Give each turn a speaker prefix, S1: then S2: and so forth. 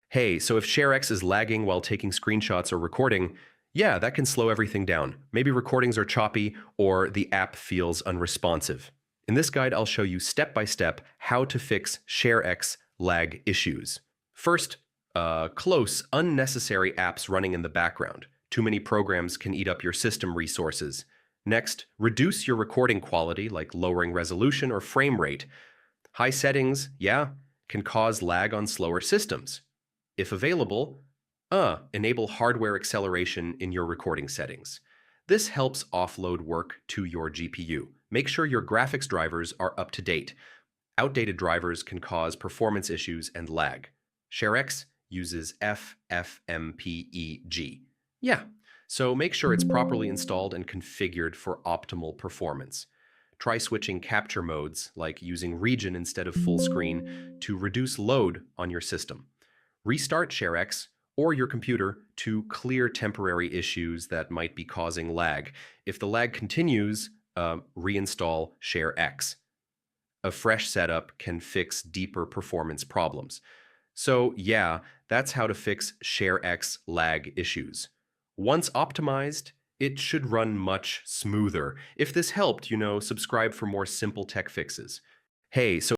S1: Hey, so if ShareX is lagging while taking screenshots or recording, yeah, that can slow everything down. Maybe recordings are choppy or the app feels unresponsive. In this guide, I'll show you step by step how to fix ShareX lag issues. First, close unnecessary apps running in the background. Too many programs can eat up your system resources. Next, reduce your recording quality, like lowering resolution or frame rate. High settings, yeah, can cause lag on slower systems. If available, enable hardware acceleration in your recording settings. This helps offload work to your GPU. Make sure your graphics drivers are up to date. Outdated drivers can cause performance issues and lag. ShareX uses FFmpeg. Yeah, so make sure it's properly installed and configured for optimal performance. Try switching capture modes, like using region instead of full screen, to reduce load on your system. Restart ShareX or your computer to clear temporary issues that might be causing lag. If the lag continues, reinstall ShareX. A fresh setup can fix deeper performance problems. So yeah, that's how to fix ShareX lag issues. Once optimized, it should run much smoother. If this helped, subscribe for more simple tech fixes. Hey, so